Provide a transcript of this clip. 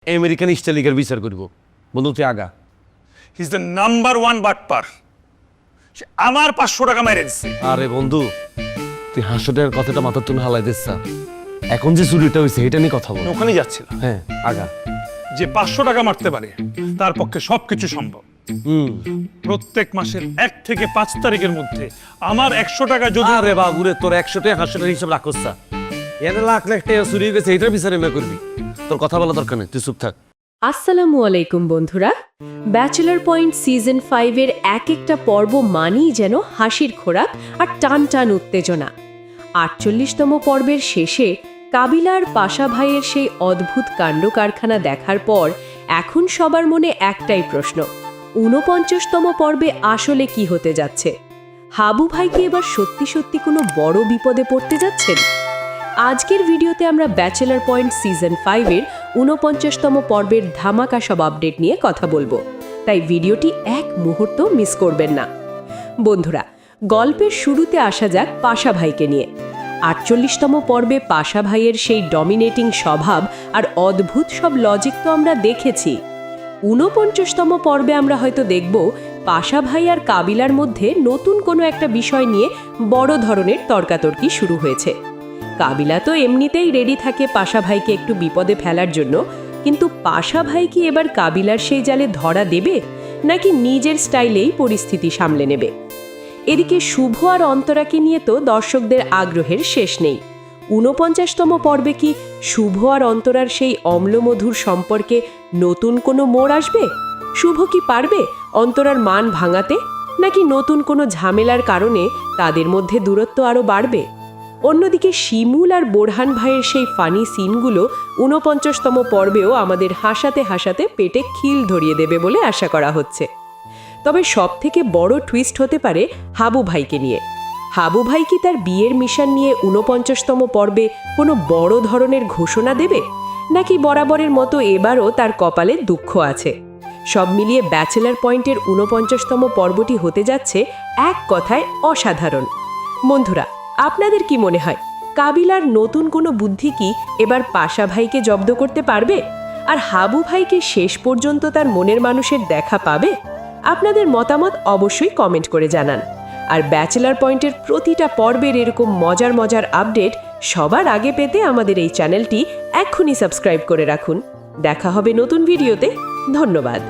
American স্টাইলিকের বিচার করব। বন্ধু তুই আগা। He is the number one বাটপার। সে আমার 500 টাকা মেরে দিচ্ছে। আরে বন্ধু তুই 500 টাকার কথাটা মাথার তুলে হালাই দিচ্ছ। এখন যে চুরিটা হয়েছে এটা নিয়ে কথা বল। ওখানেই যাচ্ছিলাম। হ্যাঁ আগা। যে 500 টাকা মারতে পারে তার পক্ষে সবকিছু সম্ভব। প্রত্যেক মাসের 1 থেকে 5 তারিখের মধ্যে আমার 100 টাকা যদি আরে বাবুরে তোর 100 টাকা 500 টাকা হিসাব রাখছ না। এনে লাখ লাখ টাকা চুরি হয়ে গেছে এটার বিচার এমনি করবি। তোর কথা বলা দরকার নেই, তুই চুপ থাক। আসসালামু আলাইকুম বন্ধুরা। ব্যাচেলর পয়েন্ট সিজন 5 এর এক একটা পর্ব মানেই যেন হাসির খোরাক আর টান টান উত্তেজনা। 48তম পর্বের শেষে কাবিলার পাশা ভাইয়ের সেই অদ্ভুত কাণ্ড কারখানা দেখার পর এখন সবার মনে একটাই প্রশ্ন, 49তম পর্বে আসলে কি হতে যাচ্ছে? হাবু ভাই কি এবার সত্যি সত্যি কোনো বড় বিপদে পড়তে যাচ্ছেন? আজকের ভিডিওতে আমরা ব্যাচেলর পয়েন্ট সিজন 5 এর 49তম পর্বের ধামাকা সব আপডেট নিয়ে কথা বলবো, তাই ভিডিওটি এক মুহূর্ত মিস করবেন না। বন্ধুরা, গল্পের শুরুতে আসা যাক পাশা ভাইকে নিয়ে। 48তম পর্বে পাশা ভাইয়ের সেই ডমিনেটিং স্বভাব আর অদ্ভুত সব লজিক তো আমরা দেখেছি। 49তম পর্বে আমরা হয়তো দেখব পাশা ভাই আর কাবিলার মধ্যে নতুন কোনো একটা বিষয় নিয়ে বড় ধরনের তর্কাতর্কি শুরু হয়েছে। কাবিলা তো এমনিতেই রেডি থাকে পাশা ভাইকে একটু বিপদে ফেলার জন্য, কিন্তু পাশা ভাই কি এবার কাবিলার সেই জালে ধরা দেবে নাকি নিজের স্টাইলেই পরিস্থিতি সামলে নেবে? এদিকে শুভ আর অন্তরাকে নিয়ে তো দর্শকদের আগ্রহের শেষ নেই। 49তম পর্বে কি শুভ আর অন্তরার সেই অম্লমধুর সম্পর্কে নতুন কোনো মোড় আসবে? শুভ কি পারবে অন্তরার মান ভাঙাতে, নাকি নতুন কোনো ঝামেলার কারণে তাদের মধ্যে দূরত্ব আরও বাড়বে? অন্যদিকে শিমুল আর বোরহান ভাইয়ের সেই ফানি সিনগুলো 49তম পর্বেও আমাদের হাসাতে হাসাতে পেটে খিল ধরিয়ে দেবে বলে আশা করা হচ্ছে। তবে সবথেকে বড় টুইস্ট হতে পারে হাবু ভাইকে নিয়ে। হাবু ভাই কি তার বিয়ের মিশন নিয়ে 49তম পর্বে কোনো বড় ধরনের ঘোষণা দেবে, নাকি বরাবরের মতো এবারও তার কপালে দুঃখ আছে? সব মিলিয়ে ব্যাচেলর পয়েন্টের 49তম পর্বটি হতে যাচ্ছে এক কথায় অসাধারণ। বন্ধুরা, আপনাদের কি মনে হয় কাবিলার নতুন কোনো বুদ্ধি কি এবার পাশা ভাইকে জব্দ করতে পারবে? আর হাবু ভাইকে শেষ পর্যন্ত তার মনের মানুষের দেখা পাবে? আপনাদের মতামত অবশ্যই কমেন্ট করে জানান। আর ব্যাচেলর পয়েন্টের প্রতিটা পর্বের এরকম মজার মজার আপডেট সবার আগে পেতে আমাদের এই চ্যানেলটি এক্ষুনি সাবস্ক্রাইব করে রাখুন। দেখা হবে নতুন ভিডিওতে। ধন্যবাদ।